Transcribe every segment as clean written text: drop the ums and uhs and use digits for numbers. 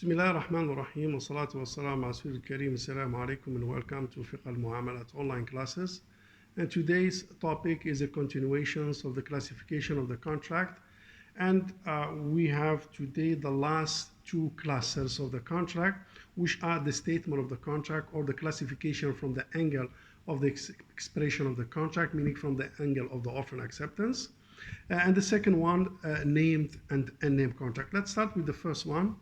Bismillah ar-Rahman ar-Rahim wa salatu wa salam ala Rasul al-Kareem. Assalamu alaikum and welcome to Fiqh al-Muamalat online classes. And today's topic is a continuation of the classification of the contract. And we have today the last two classes of the contract, which are the statement of the contract or the classification from the angle of the expression of the contract, meaning from the angle of the offer and acceptance. And the second one, named and unnamed contract. Let's start with the first one.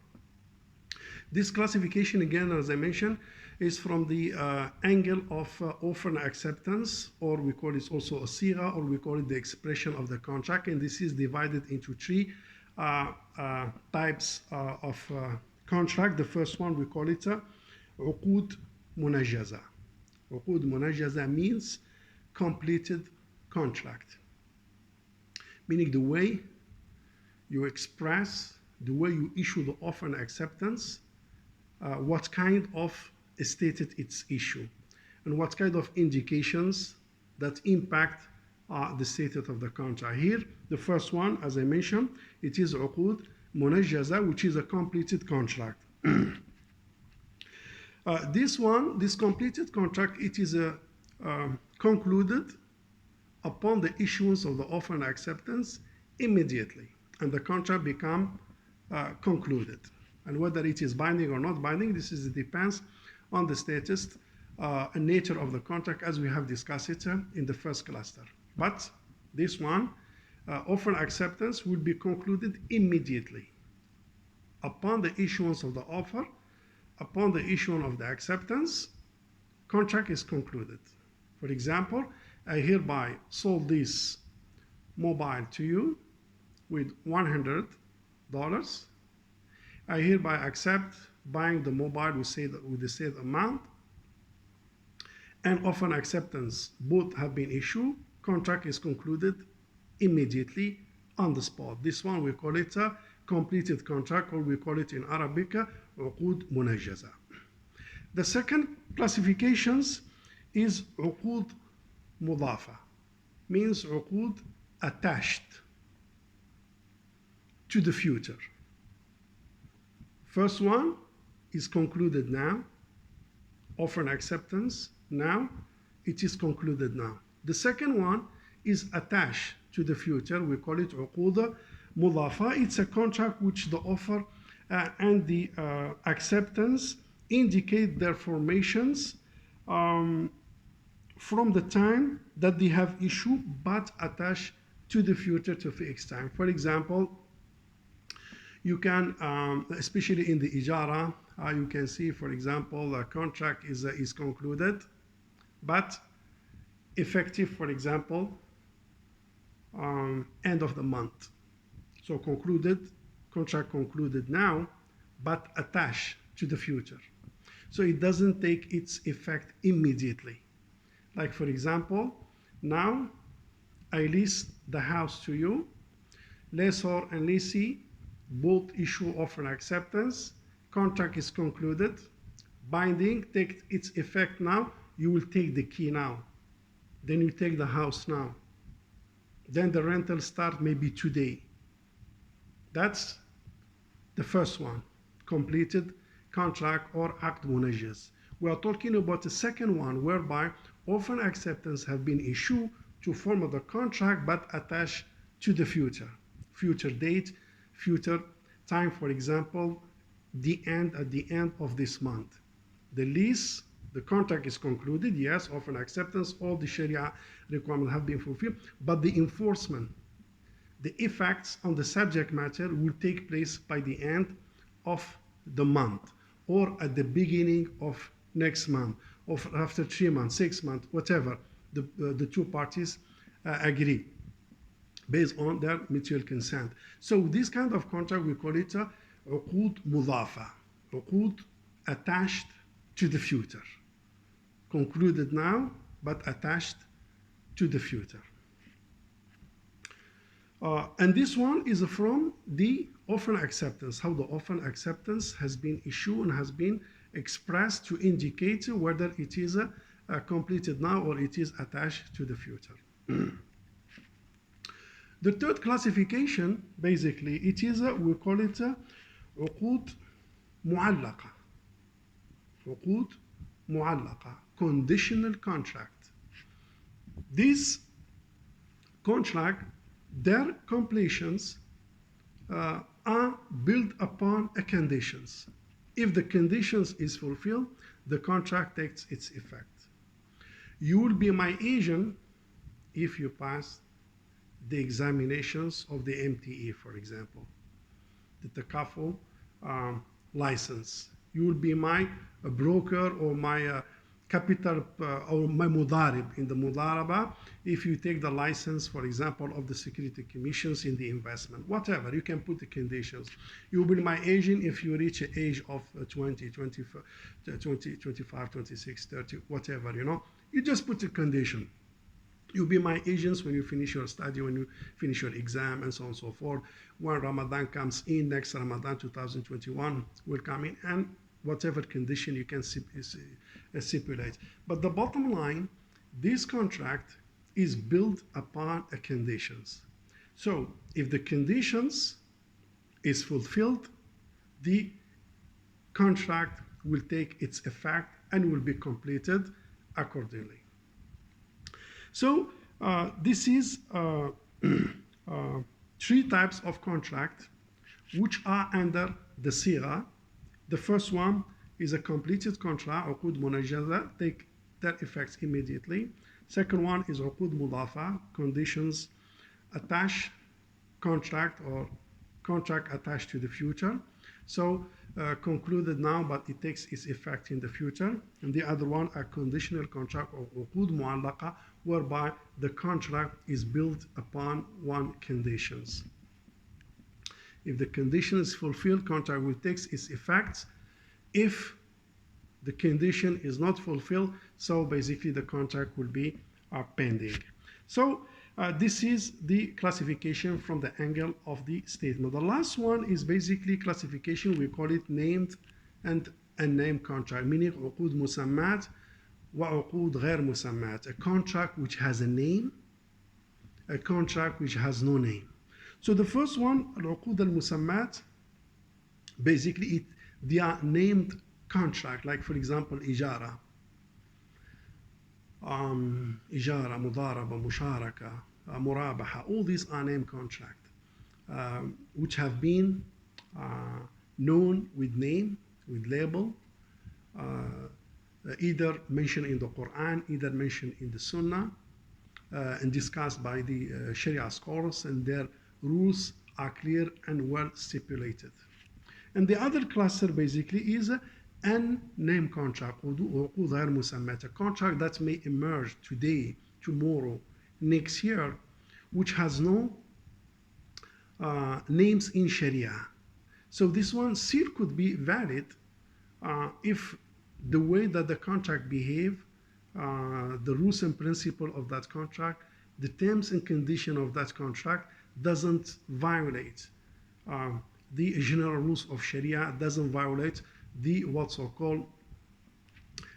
This classification, again, as I mentioned, is from the angle of offer and acceptance, or we call it also a sigha, or we call it the expression of the contract. And this is divided into three types of contract. The first one, we call it uqud munajjaza. Uqud munajjaza means completed contract, meaning the way you express, the way you issue the offer and acceptance, what kind of stated its issue, and what kind of indications that impact the status of the contract. Here, the first one, as I mentioned, it is uqud munajjaza, which is a completed contract. This completed contract, it is concluded upon the issuance of the offer and acceptance immediately, and the contract become concluded. And whether it is binding or not binding, it depends on the status and nature of the contract, as we have discussed it in the first cluster. But this one, offer and acceptance, will be concluded immediately. Upon the issuance of the offer, upon the issuance of the acceptance, contract is concluded. For example, I hereby sold this mobile to you with $100. I hereby accept buying the mobile with the said amount, and offer and acceptance both have been issued. Contract is concluded immediately on the spot. This one we call it a completed contract, or we call it in Arabic uqud munajjaza. The second classifications is uqud mudafa, means uqud attached to the future. First one is concluded now, offer and acceptance now, it is concluded now. The second one is attached to the future, we call it uqud mudafa. It's a contract which the offer and the acceptance indicate their formations from the time that they have issued, but attached to the future to fixed time. For example, you can, especially in the ijara, you can see, for example, the contract is concluded, but effective, for example, end of the month. So contract concluded now, but attached to the future. So it doesn't take its effect immediately. Like, for example, now I lease the house to you, lessor and lessee both issue offer and acceptance, contract is concluded, binding, take its effect now, you will take the key now, then you take the house now, then the rental start maybe today. That's the first one, completed contract or aqd munajjaz. We are talking about the second one, whereby offer and acceptance have been issued to form the contract, but attached to the future date, future time. For example, at the end of this month, the lease, the contract is concluded, yes, offer and acceptance, all the Sharia requirements have been fulfilled, but the enforcement, the effects on the subject matter will take place by the end of the month, or at the beginning of next month, or after 3 months, 6 months, whatever the two parties agree, based on their mutual consent. So this kind of contract, we call it uqud mudafa, uqud attached to the future, concluded now, but attached to the future. And this one is from the offer and acceptance, how the offer and acceptance has been issued and has been expressed to indicate whether it is completed now or it is attached to the future. The third classification, basically, it is we call it uqud معلقة. عقود معلقة, conditional contract. These contract, their completions are built upon a conditions. If the conditions is fulfilled, the contract takes its effect. You will be my agent if you pass the examinations of the MTE, for example, the TACAFO license. You will be my broker or my capital or my mudarib in the mudaraba if you take the license, for example, of the security commissions in the investment. Whatever, you can put the conditions. You will be my agent if you reach an age of 20, 25, 26, 30, whatever, you know. You just put a condition. You'll be my agents when you finish your study, when you finish your exam, and so on and so forth. When Ramadan comes in, next Ramadan 2021 will come in, and whatever condition you can stipulate. But the bottom line, this contract is built upon a conditions. So if the conditions is fulfilled, the contract will take its effect and will be completed accordingly. So this is three types of contract which are under the sigha. The first one is a completed contract, عقود منجزة, take their effects immediately. Second one is عقود مضافة, conditions attached, contract or contract attached to the future. So concluded now, but it takes its effect in the future. And the other one, a conditional contract or عقود معلقة, whereby the contract is built upon one conditions. If the condition is fulfilled, contract will take its effects. If the condition is not fulfilled, so basically the contract will be pending. So this is the classification from the angle of the statement. The last one is basically classification, we call it named and unnamed contract, meaning عقود مسمات وعقود غير مسمات, a contract which has a name, a contract which has no name. So the first one, العقود المسمات, basically they are named contract, like for example إجارة, إجارة, مضاربة, مشاركة, مرابحة, all these are named contract, which have been known with name, with label, either mentioned in the Quran, either mentioned in the Sunnah, and discussed by the Sharia scholars, and their rules are clear and well stipulated. And the other cluster basically is an unnamed contract, عقود غير مسمات, a contract that may emerge today, tomorrow, next year, which has no names in Sharia. So this one still could be valid if the way that the contract behave, the rules and principle of that contract, the terms and condition of that contract doesn't violate the general rules of Sharia, doesn't violate the what's called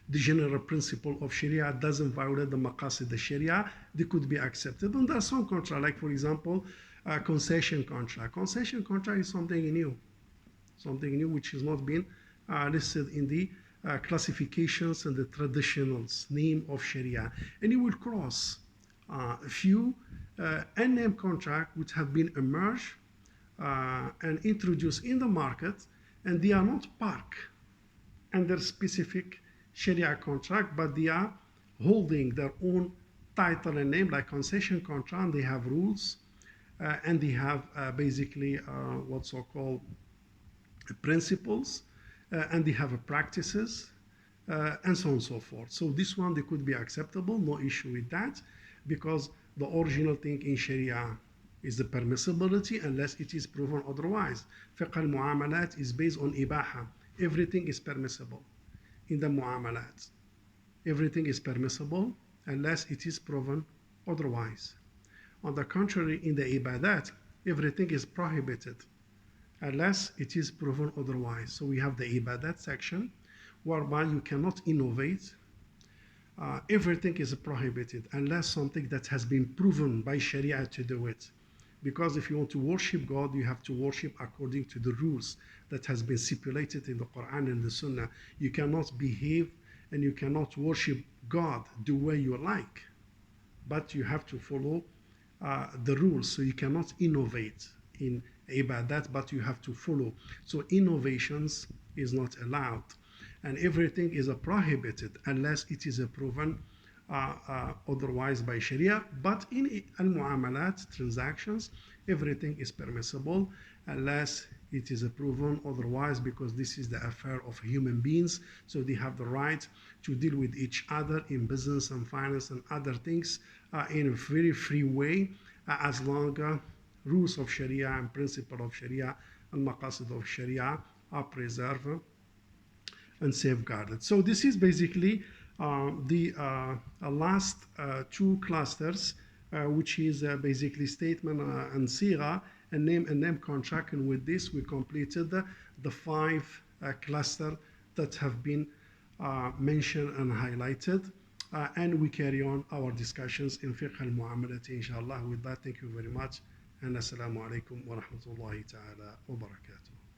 the general principle of Sharia, doesn't violate the maqasid of Sharia, they could be accepted. And there are some contract, like for example, concession contract. Concession contract is something new which has not been listed in the classifications and the traditionals name of Sharia. And you will cross a few unnamed contract which have been emerged and introduced in the market, and they are not parked under specific Sharia contract, but they are holding their own title and name, like concession contract. They have rules and they have basically what's so-called principles, and they have practices and so on and so forth. So this one, they could be acceptable, no issue with that, because the original thing in Sharia is the permissibility unless it is proven otherwise. Fiqh al-Muamalat is based on ibaha. Everything is permissible in the muamalat. Everything is permissible unless it is proven otherwise. On the contrary, in the ibadat, everything is prohibited unless it is proven otherwise. So we have the ibadat section whereby you cannot innovate. Everything is prohibited unless something that has been proven by Sharia to do it. Because if you want to worship God, you have to worship according to the rules that has been stipulated in the Quran and the Sunnah. You cannot behave and you cannot worship God the way you like, but you have to follow the rules. So you cannot innovate in ibadat, but you have to follow. So innovations is not allowed, and everything is prohibited unless it is proven otherwise by Sharia. But in al-Muamalat transactions, everything is permissible unless it is proven otherwise, because this is the affair of human beings. So they have the right to deal with each other in business and finance and other things in a very free way, as long as rules of Sharia and principle of Sharia and maqasid of Sharia are preserved and safeguarded. So this is basically the last two clusters, which is basically statement and sigha, and name contract. And with this, we completed the five cluster that have been mentioned and highlighted. And we carry on our discussions in Fiqh al-Muamalat, inshallah. With that, thank you very much. And assalamu alaikum wa rahmatullahi ta'ala wa barakatuh.